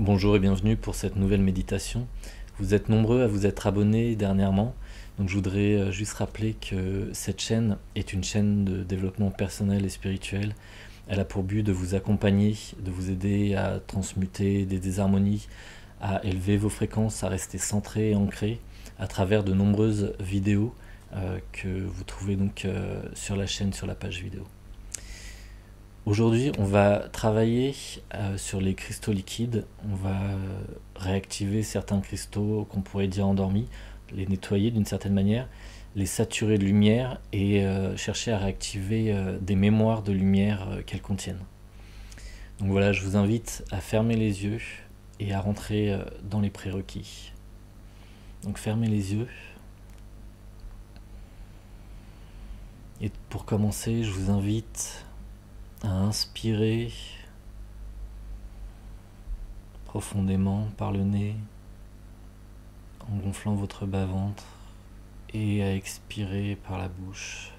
Bonjour et bienvenue pour cette nouvelle méditation. Vous êtes nombreux à vous être abonnés dernièrement, donc je voudrais juste rappeler que cette chaîne est une chaîne de développement personnel et spirituel. Elle a pour but de vous accompagner, de vous aider à transmuter des désharmonies, à élever vos fréquences, à rester centré et ancré à travers de nombreuses vidéos que vous trouvez donc sur la chaîne, sur la page vidéo. Aujourd'hui, on va travailler sur les cristaux liquides. On va réactiver certains cristaux qu'on pourrait dire endormis, les nettoyer d'une certaine manière, les saturer de lumière et chercher à réactiver des mémoires de lumière qu'elles contiennent. Donc voilà, je vous invite à fermer les yeux et à rentrer dans les prérequis. Donc fermez les yeux. Et pour commencer, je vous invite à inspirer profondément par le nez en gonflant votre bas-ventre et à expirer par la bouche.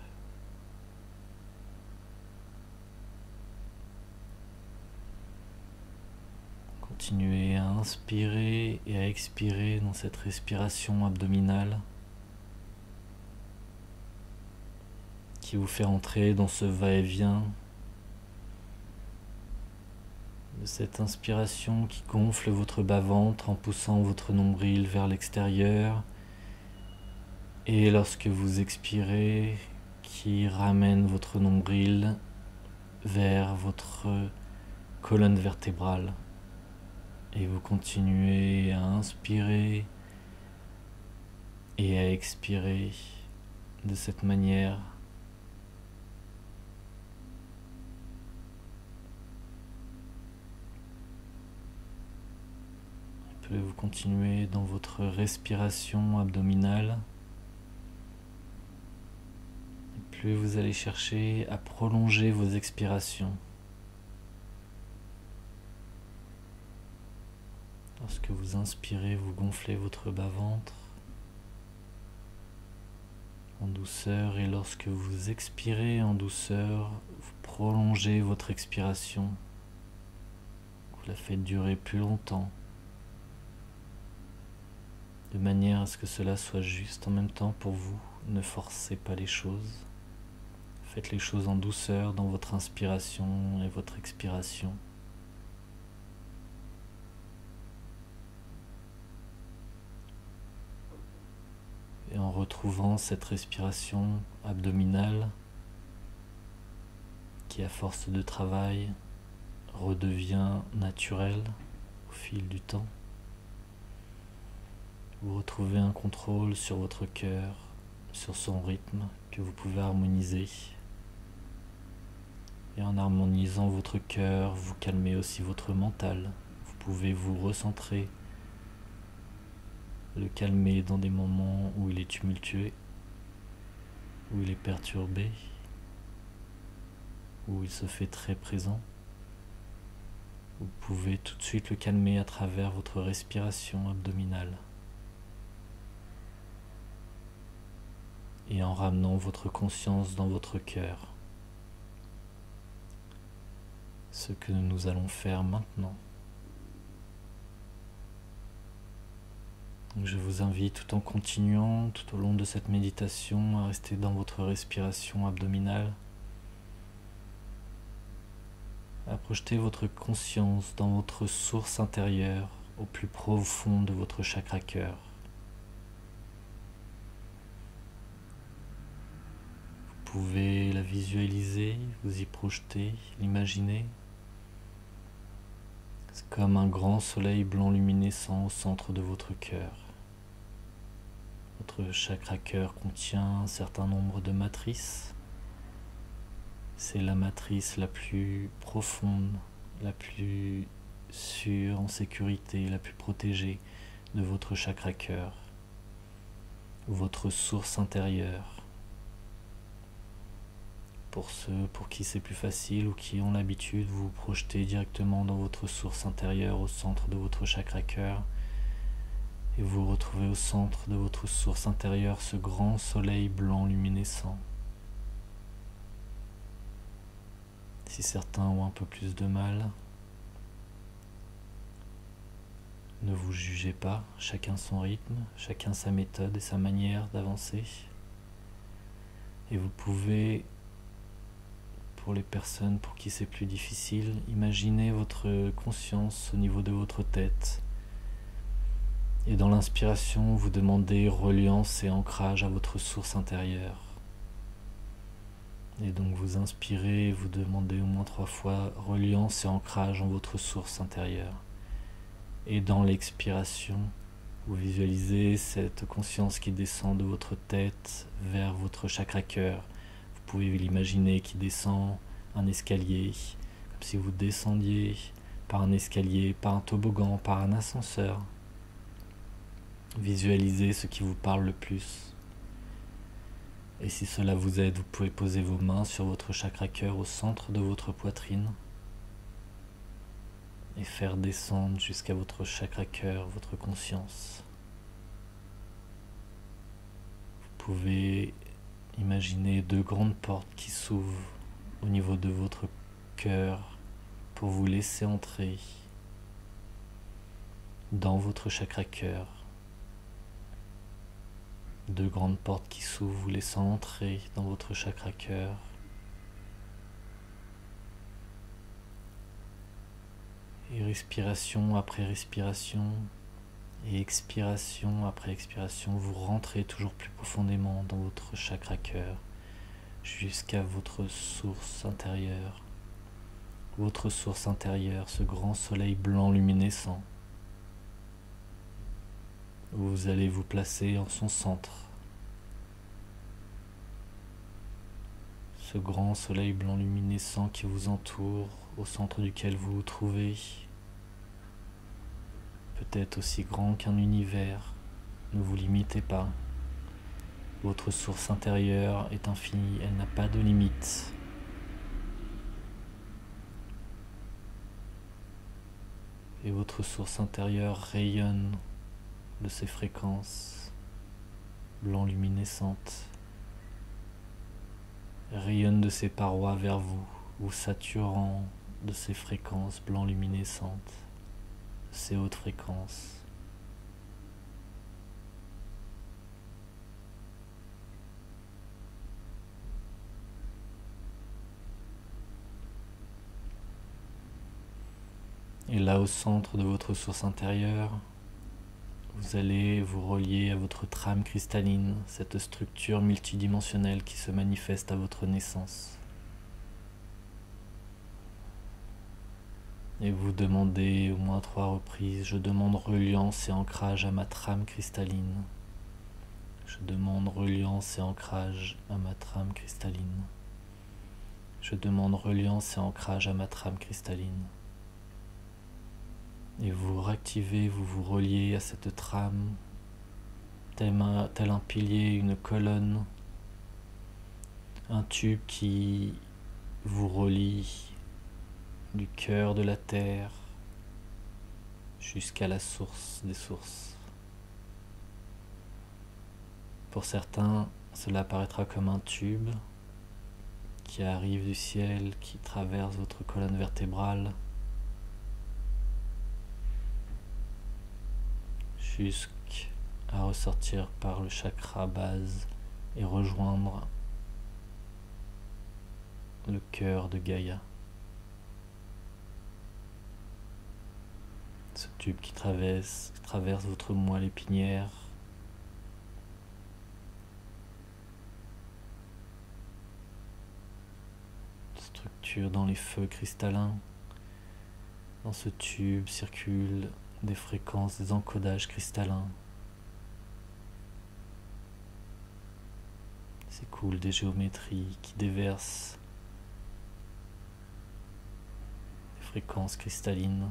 Continuez à inspirer et à expirer dans cette respiration abdominale qui vous fait entrer dans ce va-et-vient de cette inspiration qui gonfle votre bas-ventre en poussant votre nombril vers l'extérieur, et lorsque vous expirez, qui ramène votre nombril vers votre colonne vertébrale. Et vous continuez à inspirer et à expirer de cette manière. Plus vous continuez dans votre respiration abdominale, plus vous allez chercher à prolonger vos expirations. Lorsque vous inspirez, vous gonflez votre bas-ventre en douceur, et lorsque vous expirez en douceur, vous prolongez votre expiration. Vous la faites durer plus longtemps, de manière à ce que cela soit juste en même temps pour vous. Ne forcez pas les choses. Faites les choses en douceur dans votre inspiration et votre expiration. Et en retrouvant cette respiration abdominale qui, à force de travail, redevient naturelle au fil du temps, vous retrouvez un contrôle sur votre cœur, sur son rythme que vous pouvez harmoniser. Et en harmonisant votre cœur, vous calmez aussi votre mental. Vous pouvez vous recentrer, le calmer dans des moments où il est tumultueux, où il est perturbé, où il se fait très présent. Vous pouvez tout de suite le calmer à travers votre respiration abdominale. Et en ramenant votre conscience dans votre cœur. Ce que nous allons faire maintenant. Donc je vous invite, tout en continuant tout au long de cette méditation, à rester dans votre respiration abdominale, à projeter votre conscience dans votre source intérieure, au plus profond de votre chakra cœur. Vous pouvez la visualiser, vous y projeter, l'imaginer. C'est comme un grand soleil blanc luminescent au centre de votre cœur. Votre chakra cœur contient un certain nombre de matrices. C'est la matrice la plus profonde, la plus sûre, en sécurité, la plus protégée de votre chakra cœur, votre source intérieure. Pour ceux pour qui c'est plus facile ou qui ont l'habitude, vous vous projetez directement dans votre source intérieure au centre de votre chakra cœur, et vous retrouvez au centre de votre source intérieure ce grand soleil blanc luminescent. Si certains ont un peu plus de mal, Ne vous jugez pas, chacun son rythme, chacun sa méthode et sa manière d'avancer. Et vous pouvez, pour les personnes pour qui c'est plus difficile, imaginer votre conscience au niveau de votre tête. Et dans l'inspiration, vous demandez reliance et ancrage à votre source intérieure. Et donc vous inspirez, vous demandez au moins 3 fois reliance et ancrage en votre source intérieure. Et dans l'expiration, vous visualisez cette conscience qui descend de votre tête vers votre chakra cœur. Vous pouvez l'imaginer qui descend un escalier, comme si vous descendiez par un escalier, par un toboggan, par un ascenseur. Visualisez ce qui vous parle le plus. Et si cela vous aide, vous pouvez poser vos mains sur votre chakra cœur au centre de votre poitrine et faire descendre jusqu'à votre chakra cœur, votre conscience. Vous pouvez imaginer 2 grandes portes qui s'ouvrent au niveau de votre cœur pour vous laisser entrer dans votre chakra cœur. 2 grandes portes qui s'ouvrent, vous laissant entrer dans votre chakra cœur. Et respiration après respiration et expiration après expiration, vous rentrez toujours plus profondément dans votre chakra cœur jusqu'à votre source intérieure. Votre source intérieure, ce grand soleil blanc luminescent. Vous allez vous placer en son centre. Ce grand soleil blanc luminescent qui vous entoure, au centre duquel vous vous trouvez, peut-être aussi grand qu'un univers. Ne vous limitez pas. Votre source intérieure est infinie, elle n'a pas de limite. Et votre source intérieure rayonne de ces fréquences blanc luminescentes, rayonne de ces parois vers vous, vous saturant de ces fréquences blanc luminescentes, de ces hautes fréquences. Et là, au centre de votre source intérieure, vous allez vous relier à votre trame cristalline, cette structure multidimensionnelle qui se manifeste à votre naissance. Et vous demandez au moins 3 reprises, je demande reliance et ancrage à ma trame cristalline. Je demande reliance et ancrage à ma trame cristalline. Je demande reliance et ancrage à ma trame cristalline. Et vous réactivez, vous vous reliez à cette trame, tel un pilier, une colonne, un tube qui vous relie du cœur de la terre jusqu'à la source des sources. Pour certains, cela paraîtra comme un tube qui arrive du ciel, qui traverse votre colonne vertébrale, jusqu'à ressortir par le chakra base et rejoindre le cœur de Gaïa. Ce tube qui traverse votre moelle épinière, structure dans les feux cristallins. Dans ce tube circulent des fréquences, des encodages cristallins. S'écoulent des géométries qui déversent des fréquences cristallines.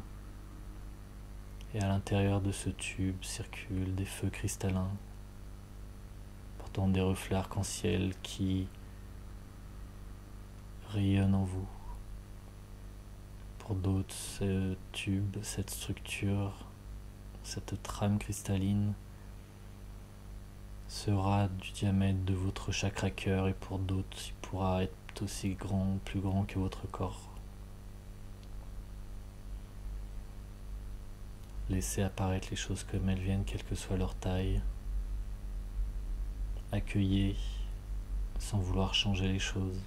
Et à l'intérieur de ce tube circulent des feux cristallins, portant des reflets arc-en-ciel qui rayonnent en vous. Pour d'autres, ce tube, cette structure, cette trame cristalline sera du diamètre de votre chakra cœur, et pour d'autres, il pourra être aussi grand, plus grand que votre corps. Laissez apparaître les choses comme elles viennent, quelle que soit leur taille. Accueillez sans vouloir changer les choses.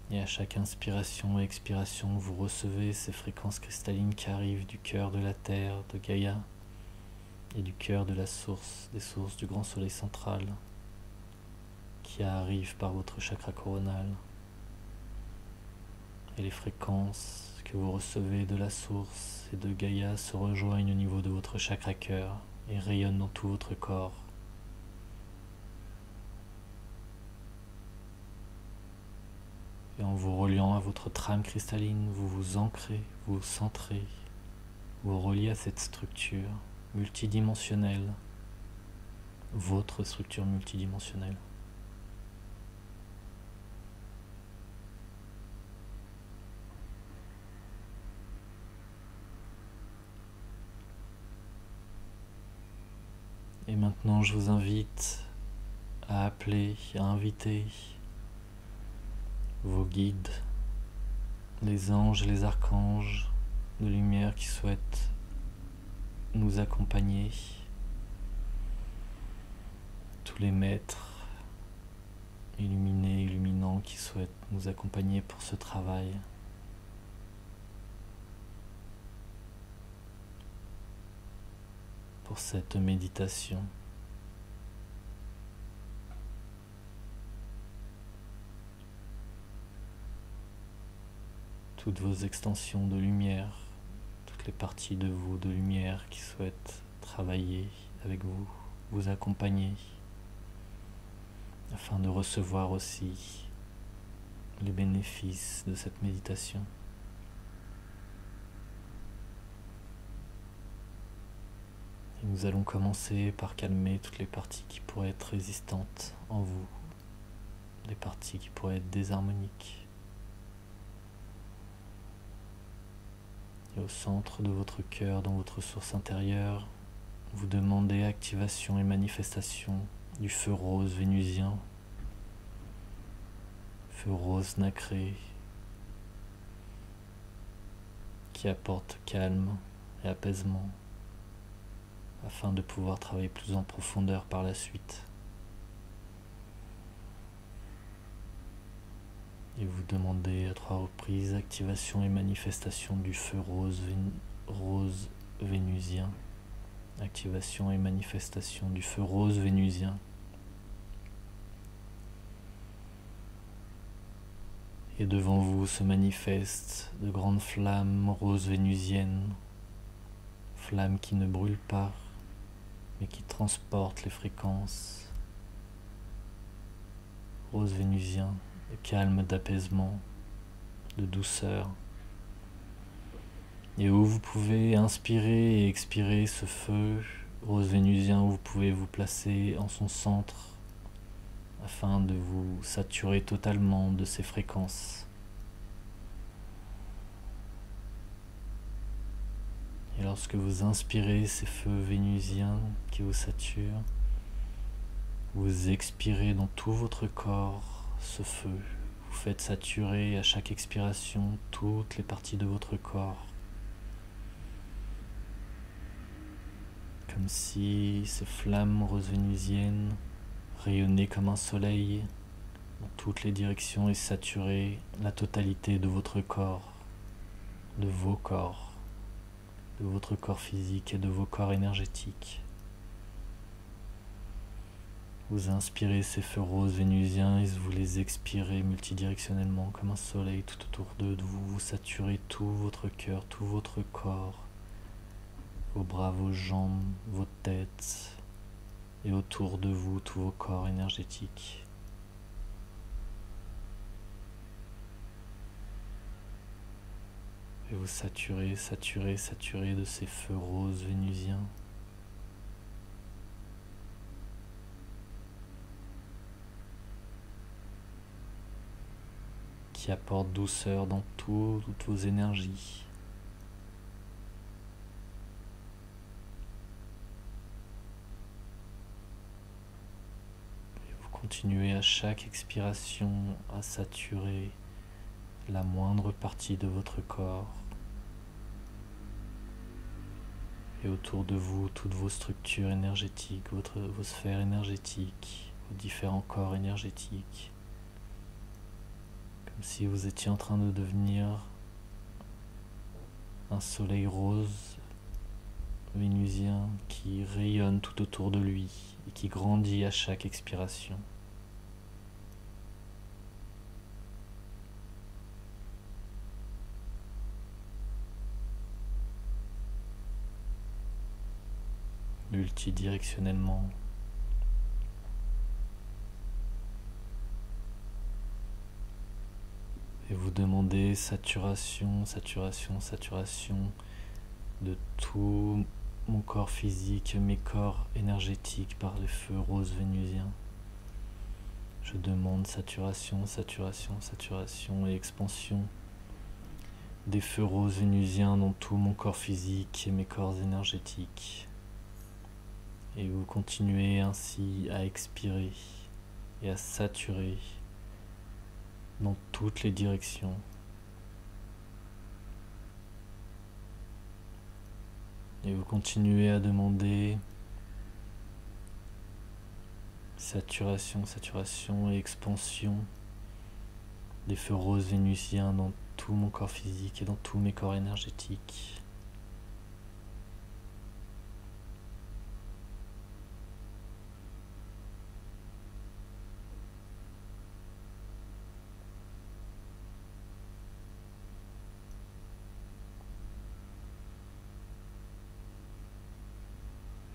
Et à chaque inspiration et expiration, vous recevez ces fréquences cristallines qui arrivent du cœur de la Terre, de Gaïa, et du cœur de la source, des sources du grand soleil central, qui arrivent par votre chakra coronal. Et les fréquences que vous recevez de la source et de Gaïa se rejoignent au niveau de votre chakra cœur et rayonnent dans tout votre corps. Et en vous reliant à votre trame cristalline, vous vous ancrez, vous vous centrez, vous vous reliez à cette structure multidimensionnelle, votre structure multidimensionnelle. Et maintenant, je vous invite à appeler, à inviter vos guides, les anges et les archanges de lumière qui souhaitent nous accompagner, tous les maîtres illuminés, illuminants qui souhaitent nous accompagner pour ce travail. Pour cette méditation. Toutes vos extensions de lumière, toutes les parties de vous de lumière qui souhaitent travailler avec vous, vous accompagner, afin de recevoir aussi les bénéfices de cette méditation. Et nous allons commencer par calmer toutes les parties qui pourraient être résistantes en vous, les parties qui pourraient être désharmoniques. Et au centre de votre cœur, dans votre source intérieure, vous demandez activation et manifestation du feu rose vénusien, feu rose nacré, qui apporte calme et apaisement, afin de pouvoir travailler plus en profondeur par la suite. Et vous demandez à 3 reprises activation et manifestation du feu rose vénusien. Activation et manifestation du feu rose vénusien. Et devant vous se manifestent de grandes flammes roses vénusiennes, flammes qui ne brûlent pas, mais qui transportent les fréquences. Rose vénusien, de calme, d'apaisement, de douceur. Et où vous pouvez inspirer et expirer ce feu rose vénusien, où vous pouvez vous placer en son centre afin de vous saturer totalement de ces fréquences. Et lorsque vous inspirez ces feux vénusiens qui vous saturent, vous expirez dans tout votre corps ce feu. Vous faites saturer à chaque expiration toutes les parties de votre corps. Comme si ces flammes roses vénusiennes rayonnaient comme un soleil dans toutes les directions et saturaient la totalité de votre corps, de vos corps, de votre corps physique et de vos corps énergétiques. Vous inspirez ces feux roses vénusiens et vous les expirez multidirectionnellement comme un soleil tout autour de vous. Vous saturez tout votre cœur, tout votre corps, vos bras, vos jambes, vos têtes et autour de vous tous vos corps énergétiques. Et vous saturez, saturez, saturez de ces feux roses vénusiens. Qui apportent douceur dans toutes vos énergies. Et vous continuez à chaque expiration à saturer la moindre partie de votre corps, Et autour de vous, toutes vos structures énergétiques, vos sphères énergétiques, vos différents corps énergétiques. Comme si vous étiez en train de devenir un soleil rose vénusien qui rayonne tout autour de lui et qui grandit à chaque expiration. Multidirectionnellement. Et vous demandez saturation, saturation, saturation de tout mon corps physique, mes corps énergétiques par les feux roses vénusiens. Je demande saturation, saturation, saturation et expansion des feux roses vénusiens dans tout mon corps physique et mes corps énergétiques. Et vous continuez ainsi à expirer et à saturer dans toutes les directions. Et vous continuez à demander saturation, saturation et expansion des feux roses vénusiens dans tout mon corps physique et dans tous mes corps énergétiques.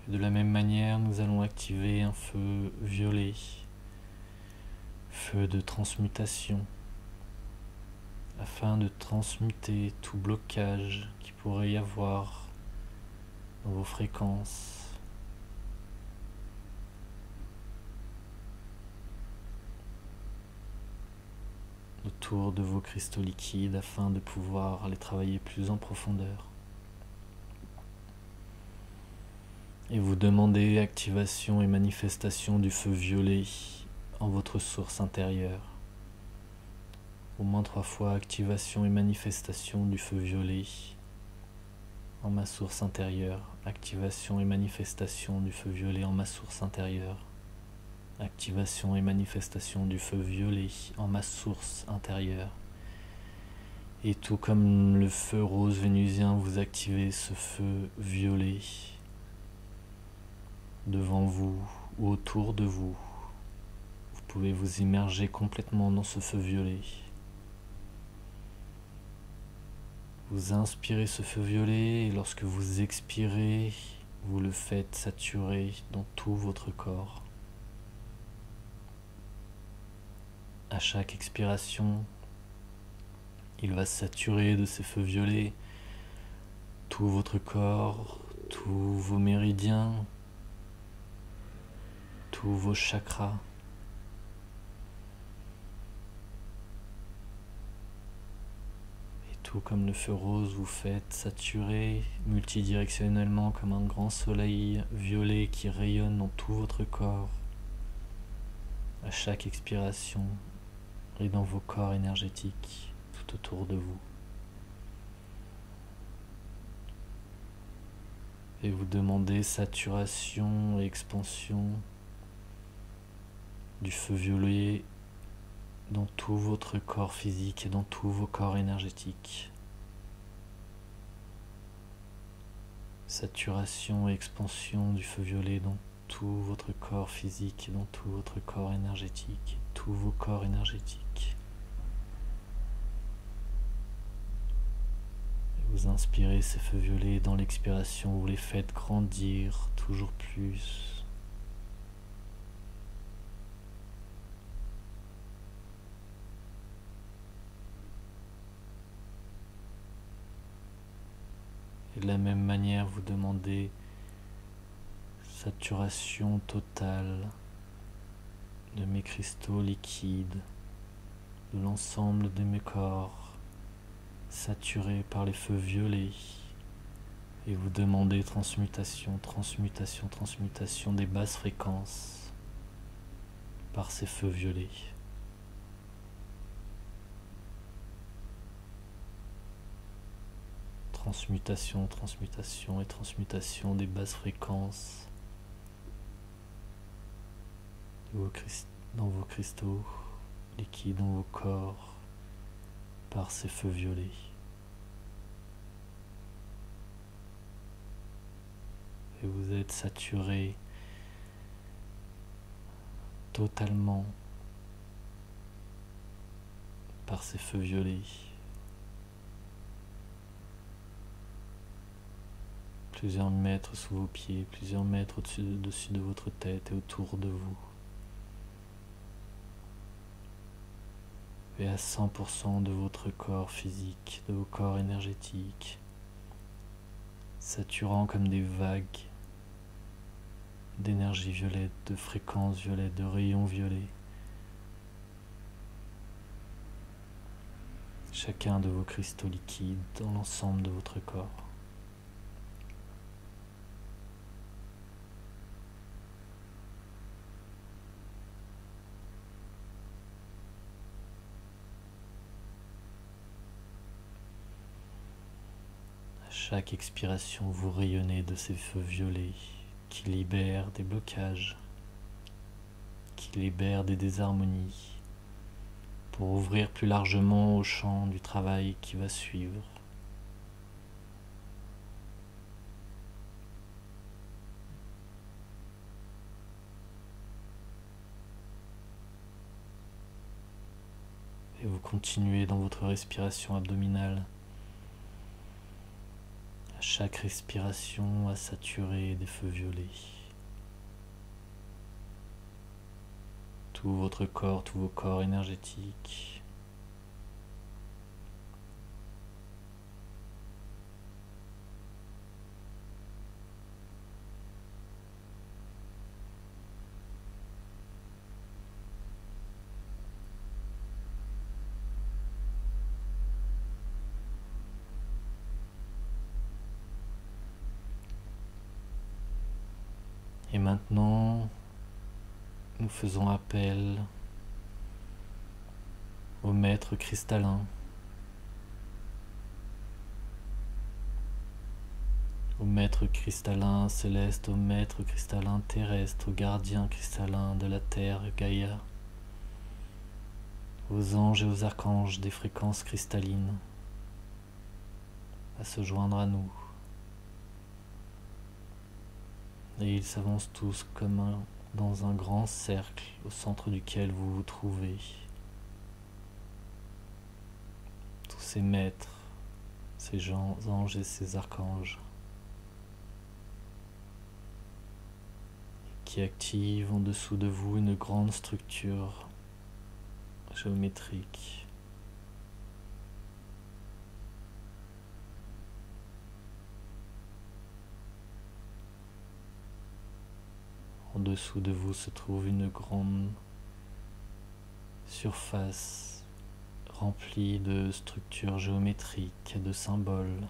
De la même manière, nous allons activer un feu violet, feu de transmutation, afin de transmuter tout blocage qu'il pourrait y avoir dans vos fréquences. Autour de vos cristaux liquides afin de pouvoir les travailler plus en profondeur. Et vous demandez activation et manifestation du feu violet en votre source intérieure. Au moins 3 fois activation et manifestation du feu violet en ma source intérieure. Activation et manifestation du feu violet en ma source intérieure. Activation et manifestation du feu violet en ma source intérieure. Et tout comme le feu rose vénusien, vous activez ce feu violet devant vous ou autour de vous. Vous pouvez vous immerger complètement dans ce feu violet. Vous inspirez ce feu violet et lorsque vous expirez, vous le faites saturer dans tout votre corps. À chaque expiration, il va saturer de ces feux violets tout votre corps, tous vos méridiens, tous vos chakras. Et tout comme le feu rose, vous faites saturer multidirectionnellement comme un grand soleil violet qui rayonne dans tout votre corps. À chaque expiration et dans vos corps énergétiques tout autour de vous. Et vous demandez saturation et expansion du feu violet dans tout votre corps physique et dans tous vos corps énergétiques. Saturation et expansion du feu violet dans tout votre corps physique et dans tout votre corps énergétique, tous vos corps énergétiques. Et vous inspirez ces feux violets, dans l'expiration, vous les faites grandir toujours plus. Et de la même manière, vous demandez saturation totale de mes cristaux liquides, de l'ensemble de mes corps, saturés par les feux violets. Et vous demandez transmutation, transmutation, transmutation des basses fréquences par ces feux violets. transmutation, transmutation et transmutation des basses fréquences dans vos cristaux liquides, dans vos corps, par ces feux violets. Et vous êtes saturé totalement par ces feux violets. Plusieurs mètres sous vos pieds, plusieurs mètres au-dessus de votre tête et autour de vous. Et à 100% de votre corps physique, de vos corps énergétiques, saturant comme des vagues d'énergie violette, de fréquences violettes, de rayons violets. Chacun de vos cristaux liquides dans l'ensemble de votre corps. À chaque expiration, vous rayonnez de ces feux violets qui libèrent des blocages, qui libèrent des désharmonies, pour ouvrir plus largement au champ du travail qui va suivre. Et vous continuez dans votre respiration abdominale, à chaque respiration à saturer des feux violets. Tout votre corps, tous vos corps énergétiques. Et maintenant, nous faisons appel au maître cristallin, au maître cristallin céleste, au maître cristallin terrestre, au gardien cristallin de la terre, Gaïa, aux anges et aux archanges des fréquences cristallines, à se joindre à nous. Et ils s'avancent tous comme dans un grand cercle au centre duquel vous vous trouvez. Tous ces maîtres, ces anges et ces archanges qui activent en dessous de vous une grande structure géométrique. En dessous de vous se trouve une grande surface remplie de structures géométriques, de symboles,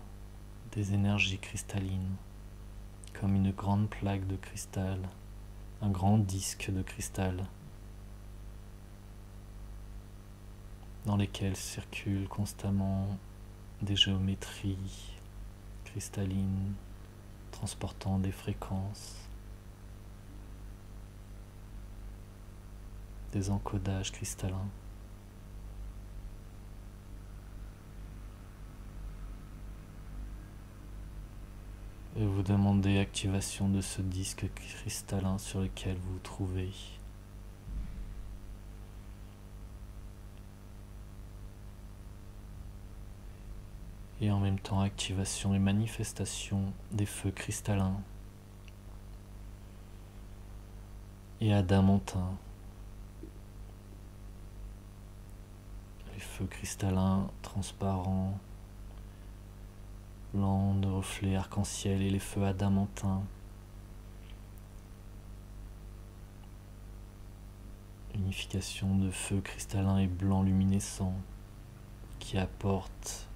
des énergies cristallines, comme une grande plaque de cristal, un grand disque de cristal, dans lesquels circulent constamment des géométries cristallines, transportant des fréquences, des encodages cristallins. Et vous demandez activation de ce disque cristallin sur lequel vous vous trouvez. Et en même temps activation et manifestation des feux cristallins et adamantins. Les feux cristallins transparents, blancs de reflets arc-en-ciel, et les feux adamantins, unification de feux cristallins et blancs luminescents qui apportent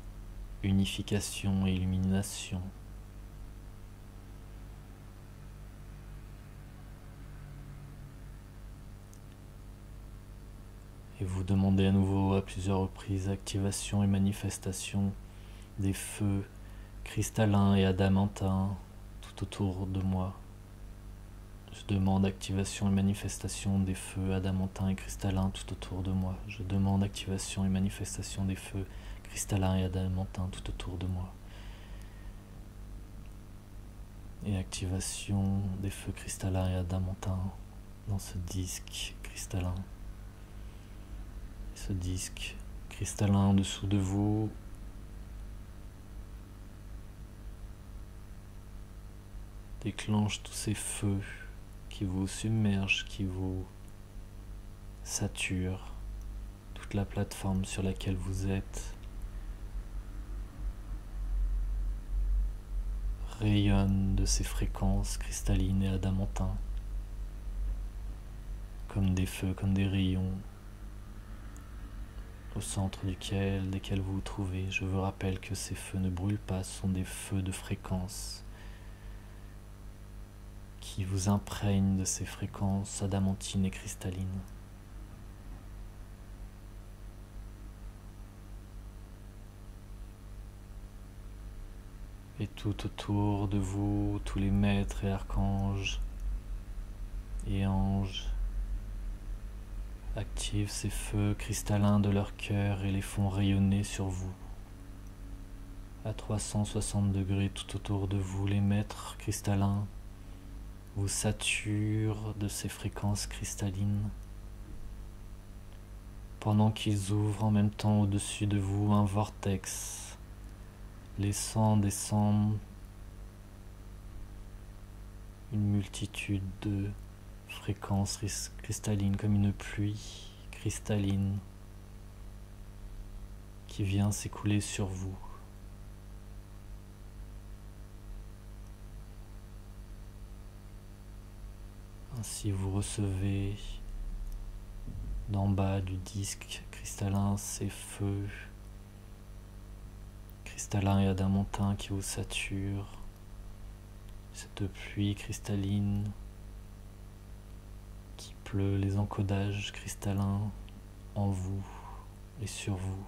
unification et illumination. Et vous demandez à nouveau à plusieurs reprises activation et manifestation des feux cristallin et adamantin tout autour de moi. Je demande activation et manifestation des feux adamantins et cristallins tout autour de moi. Je demande activation et manifestation des feux cristallins et adamantins tout autour de moi. Et activation des feux cristallins et adamantins dans ce disque cristallin. Ce disque cristallin en dessous de vous déclenche tous ces feux qui vous submergent, qui vous saturent, toute la plateforme sur laquelle vous êtes rayonne de ces fréquences cristallines et adamantins, comme des feux, comme des rayons, au centre desquels vous vous trouvez. Je vous rappelle que ces feux ne brûlent pas, ce sont des feux de fréquence qui vous imprègnent de ces fréquences adamantines et cristallines. Et tout autour de vous, tous les maîtres et archanges et anges activent ces feux cristallins de leur cœur et les font rayonner sur vous. À 360 degrés tout autour de vous, les maîtres cristallins vous saturent de ces fréquences cristallines, pendant qu'ils ouvrent en même temps au-dessus de vous un vortex, laissant descendre une multitude de fréquences cristallines, comme une pluie cristalline qui vient s'écouler sur vous. Ainsi vous recevez d'en bas du disque cristallin ces feux cristallins et adamantins qui vous saturent, cette pluie cristalline qui pleut les encodages cristallins en vous et sur vous,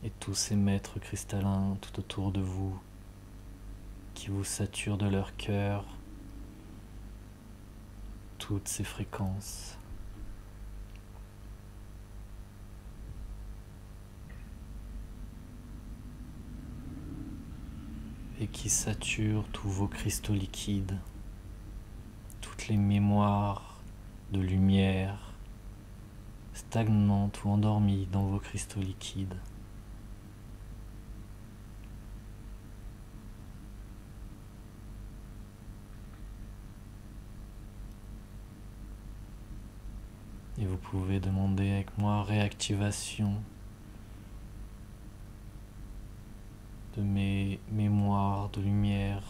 et tous ces maîtres cristallins tout autour de vous qui vous saturent de leur cœur toutes ces fréquences. Et qui saturent tous vos cristaux liquides, toutes les mémoires de lumière stagnantes ou endormies dans vos cristaux liquides. Et vous pouvez demander avec moi réactivation de mes mémoires de lumière,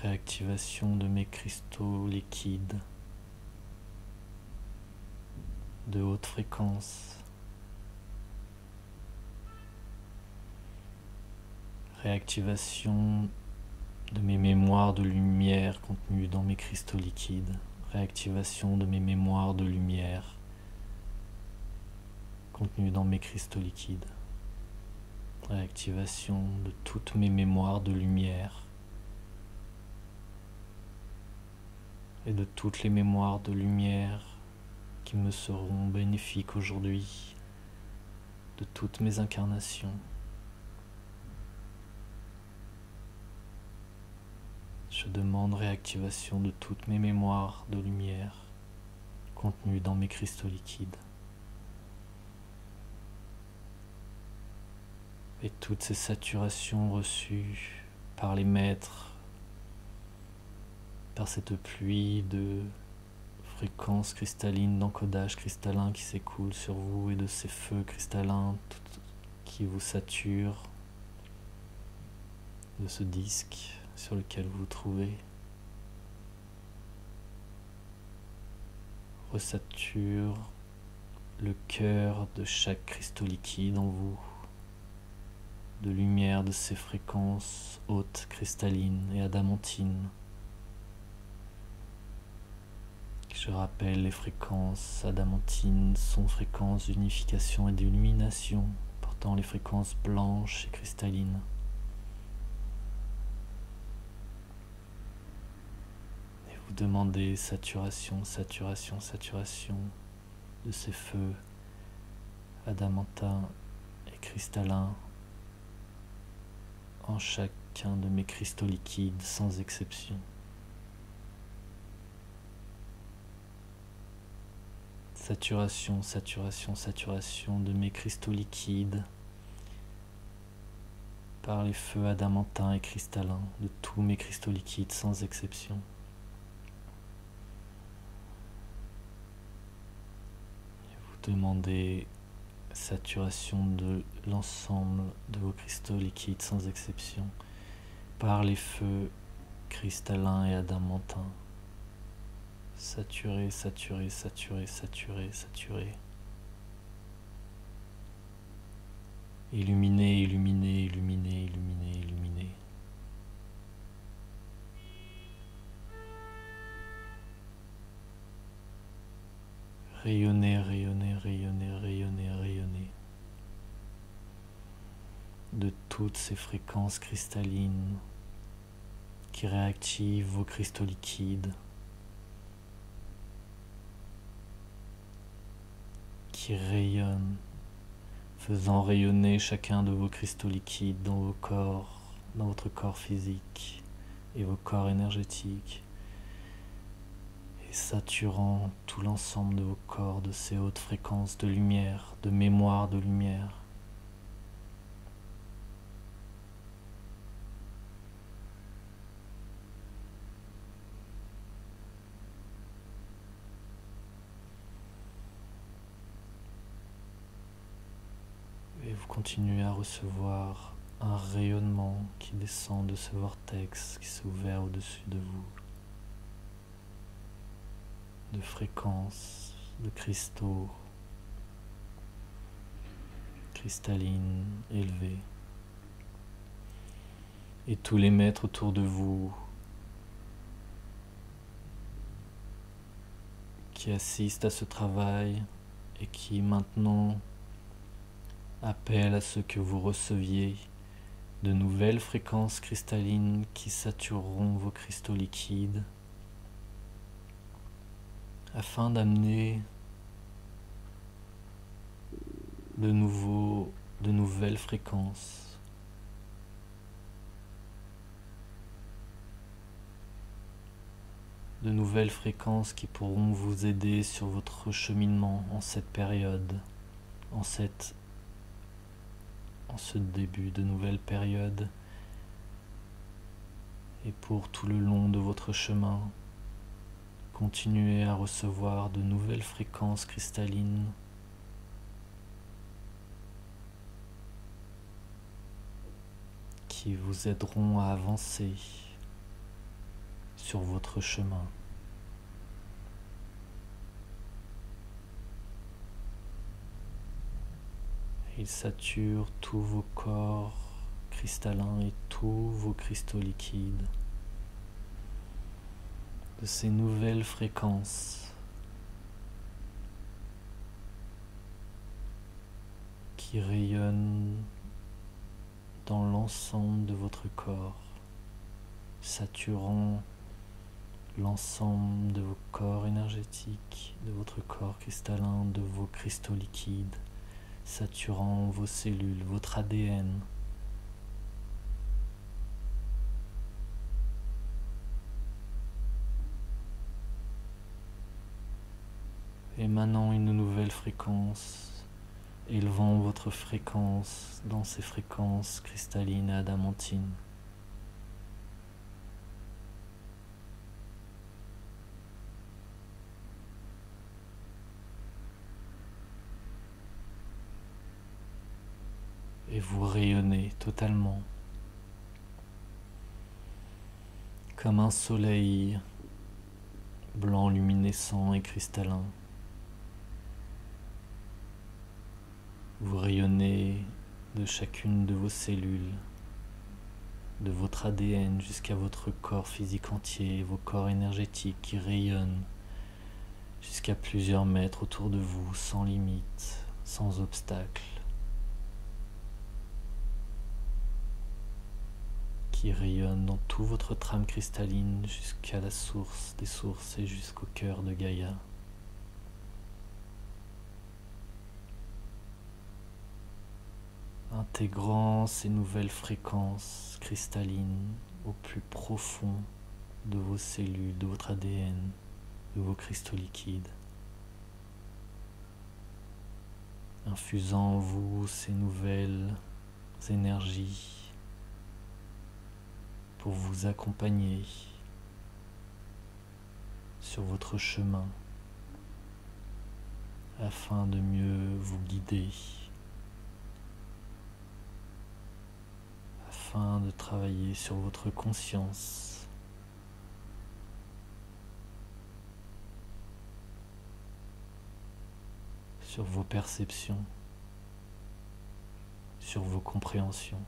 réactivation de mes cristaux liquides de haute fréquence, réactivation de mes mémoires de lumière contenues dans mes cristaux liquides, réactivation de mes mémoires de lumière contenues dans mes cristaux liquides, réactivation de toutes mes mémoires de lumière et de toutes les mémoires de lumière qui me seront bénéfiques aujourd'hui, de toutes mes incarnations. Je demande réactivation de toutes mes mémoires de lumière contenues dans mes cristaux liquides. Et toutes ces saturations reçues par les maîtres, par cette pluie de fréquences cristallines, d'encodage cristallin qui s'écoule sur vous et de ces feux cristallins qui vous saturent de ce disque sur lequel vous vous trouvez, resature le cœur de chaque cristaux liquide en vous, de lumière de ces fréquences hautes, cristallines et adamantines. Je rappelle, les fréquences adamantines sont fréquences d'unification et d'illumination, dans les fréquences blanches et cristallines. Et vous demandez saturation, saturation, saturation de ces feux adamantins et cristallins en chacun de mes cristaux liquides sans exception. Saturation, saturation, saturation de mes cristaux liquides par les feux adamantins et cristallins de tous mes cristaux liquides sans exception. Et vous demandez saturation de l'ensemble de vos cristaux liquides sans exception par les feux cristallins et adamantins. Saturé, saturé, saturé, saturé, saturé. Illuminé, illuminé, illuminé, illuminé, illuminé. Rayonner, rayonner, rayonner, rayonner, rayonner. De toutes ces fréquences cristallines qui réactivent vos cristaux liquides, qui rayonnent, faisant rayonner chacun de vos cristaux liquides dans vos corps, dans votre corps physique et vos corps énergétiques, et saturant tout l'ensemble de vos corps de ces hautes fréquences de lumière, de mémoire de lumière. Et vous continuez à recevoir un rayonnement qui descend de ce vortex qui s'est ouvert au-dessus de vous, de fréquences, de cristaux cristallines élevés. Et tous les maîtres autour de vous qui assistent à ce travail et qui maintenant appellent à ce que vous receviez de nouvelles fréquences cristallines qui satureront vos cristaux liquides afin d'amener de nouvelles fréquences. De nouvelles fréquences qui pourront vous aider sur votre cheminement en cette période, en ce début de nouvelle période, et pour tout le long de votre chemin, continuez à recevoir de nouvelles fréquences cristallines qui vous aideront à avancer sur votre chemin. Il sature tous vos corps cristallins et tous vos cristaux liquides de ces nouvelles fréquences qui rayonnent dans l'ensemble de votre corps, saturant l'ensemble de vos corps énergétiques, de votre corps cristallin, de vos cristaux liquides, saturant vos cellules, votre ADN. Émanant une nouvelle fréquence, élevant votre fréquence dans ces fréquences cristallines et adamantines. Et vous rayonnez totalement comme un soleil blanc luminescent et cristallin. Vous rayonnez de chacune de vos cellules, de votre ADN jusqu'à votre corps physique entier, vos corps énergétiques qui rayonnent jusqu'à plusieurs mètres autour de vous, sans limite, sans obstacle. qui rayonne dans tout votre trame cristalline jusqu'à la source des sources et jusqu'au cœur de Gaïa. Intégrant ces nouvelles fréquences cristallines au plus profond de vos cellules, de votre ADN, de vos cristaux liquides. Infusant en vous ces nouvelles énergies pour vous accompagner sur votre chemin afin de mieux vous guider, afin de travailler sur votre conscience, sur vos perceptions, sur vos compréhensions.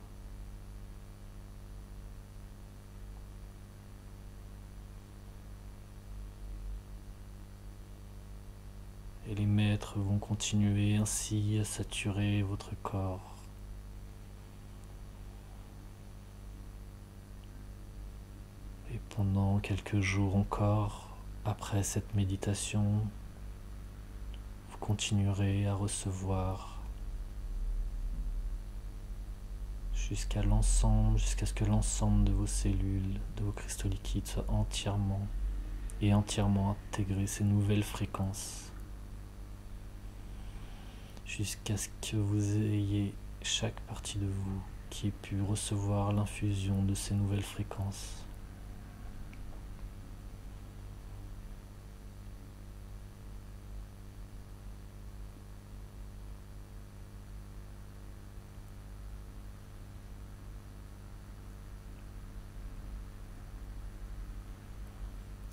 Et les maîtres vont continuer ainsi à saturer votre corps. Et pendant quelques jours encore, après cette méditation, vous continuerez à recevoir jusqu'à ce que l'ensemble de vos cellules, de vos cristaux liquides soient entièrement intégrés ces nouvelles fréquences. Jusqu'à ce que vous ayez chaque partie de vous qui ait pu recevoir l'infusion de ces nouvelles fréquences.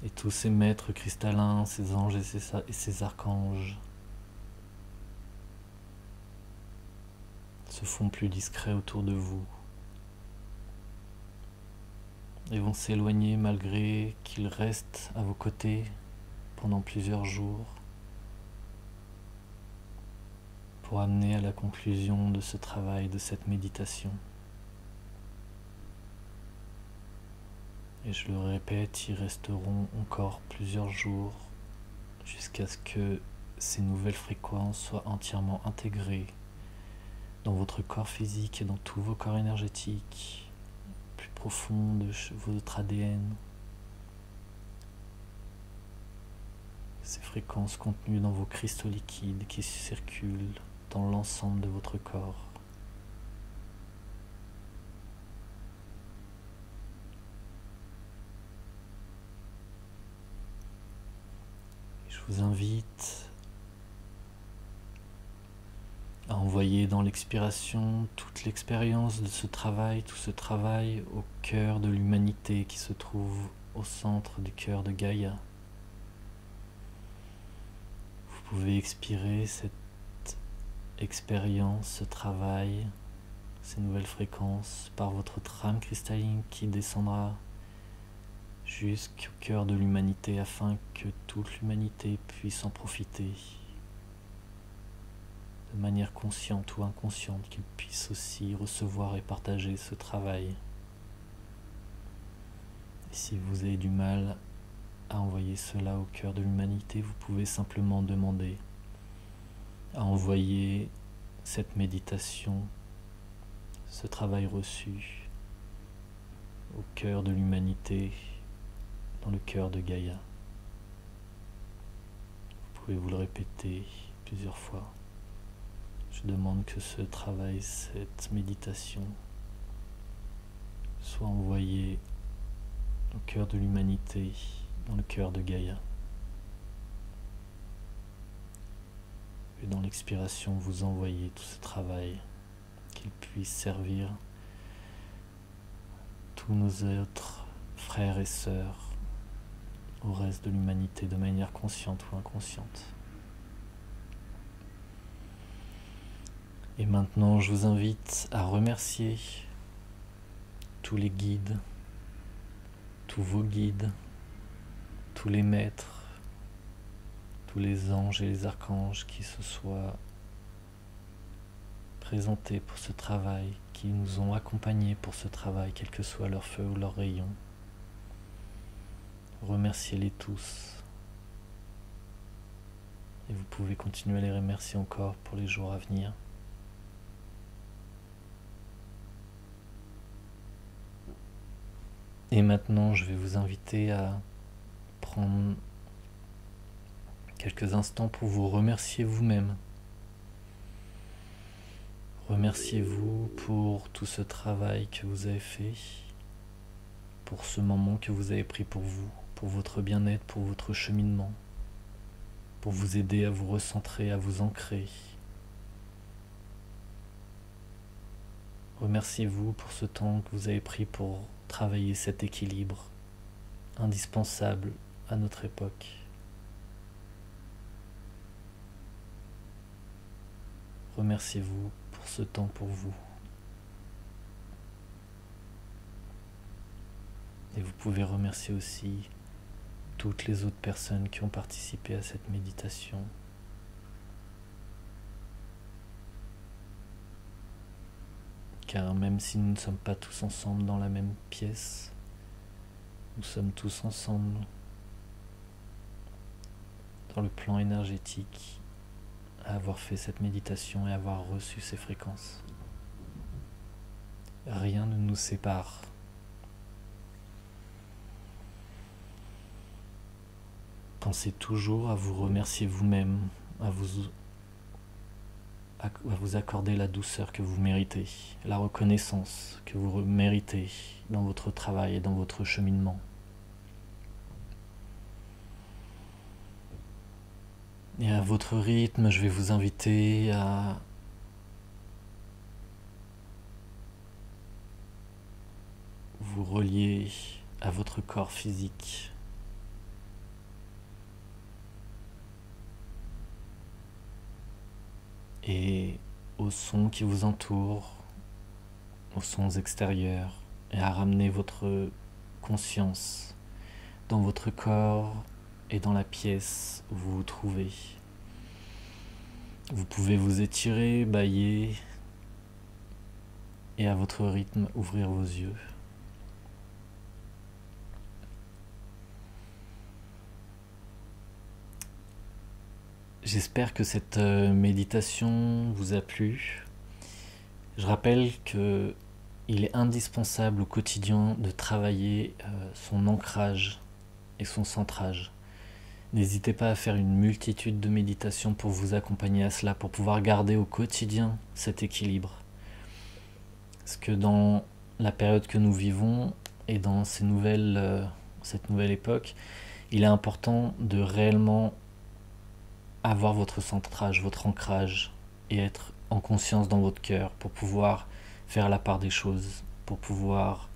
Et tous ces maîtres cristallins, ces anges et ces archanges se font plus discrets autour de vous et vont s'éloigner malgré qu'ils restent à vos côtés pendant plusieurs jours pour amener à la conclusion de ce travail, de cette méditation. Et je le répète, ils resteront encore plusieurs jours jusqu'à ce que ces nouvelles fréquences soient entièrement intégrées dans votre corps physique et dans tous vos corps énergétiques, plus profonds de votre ADN. Ces fréquences contenues dans vos cristaux liquides qui circulent dans l'ensemble de votre corps. Et je vous invite à envoyer dans l'expiration toute l'expérience de ce travail, tout ce travail au cœur de l'humanité qui se trouve au centre du cœur de Gaïa. Vous pouvez expirer cette expérience, ce travail, ces nouvelles fréquences par votre trame cristalline qui descendra jusqu'au cœur de l'humanité afin que toute l'humanité puisse en profiter de manière consciente ou inconsciente, qu'ils puissent aussi recevoir et partager ce travail. Et si vous avez du mal à envoyer cela au cœur de l'humanité, vous pouvez simplement demander à envoyer cette méditation, ce travail reçu au cœur de l'humanité, dans le cœur de Gaïa. Vous pouvez vous le répéter plusieurs fois. Je demande que ce travail, cette méditation, soit envoyé au cœur de l'humanité, dans le cœur de Gaïa. Et dans l'expiration, vous envoyez tout ce travail, qu'il puisse servir tous nos autres frères et sœurs au reste de l'humanité de manière consciente ou inconsciente. Et maintenant, je vous invite à remercier tous les guides, tous vos guides, tous les maîtres, tous les anges et les archanges qui se soient représentés pour ce travail, qui nous ont accompagnés pour ce travail, quel que soit leur feu ou leur rayon. Remerciez-les tous. Et vous pouvez continuer à les remercier encore pour les jours à venir. Et maintenant, je vais vous inviter à prendre quelques instants pour vous remercier vous-même. Remerciez-vous pour tout ce travail que vous avez fait, pour ce moment que vous avez pris pour vous, pour votre bien-être, pour votre cheminement, pour vous aider à vous recentrer, à vous ancrer. Remerciez-vous pour ce temps que vous avez pris pour travailler cet équilibre indispensable à notre époque. Remerciez-vous pour ce temps pour vous. Et vous pouvez remercier aussi toutes les autres personnes qui ont participé à cette méditation. Car même si nous ne sommes pas tous ensemble dans la même pièce, nous sommes tous ensemble dans le plan énergétique à avoir fait cette méditation et avoir reçu ces fréquences. Rien ne nous sépare. Pensez toujours à vous remercier vous-même, à vous accorder la douceur que vous méritez, la reconnaissance que vous méritez dans votre travail et dans votre cheminement. Et à votre rythme, je vais vous inviter à vous relier à votre corps physique. Et aux sons qui vous entourent, aux sons extérieurs, et à ramener votre conscience dans votre corps et dans la pièce où vous vous trouvez. Vous pouvez vous étirer, bâiller et à votre rythme ouvrir vos yeux. J'espère que cette méditation vous a plu. Je rappelle qu'il est indispensable au quotidien de travailler son ancrage et son centrage. N'hésitez pas à faire une multitude de méditations pour vous accompagner à cela, pour pouvoir garder au quotidien cet équilibre. Parce que dans la période que nous vivons et dans cette nouvelle époque, il est important de réellement avoir votre centrage, votre ancrage et être en conscience dans votre cœur pour pouvoir faire la part des choses, pour pouvoir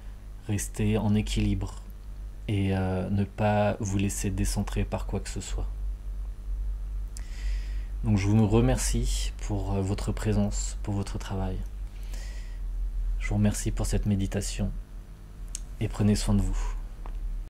rester en équilibre et ne pas vous laisser décentrer par quoi que ce soit. Donc je vous remercie pour votre présence, pour votre travail. Je vous remercie pour cette méditation et prenez soin de vous.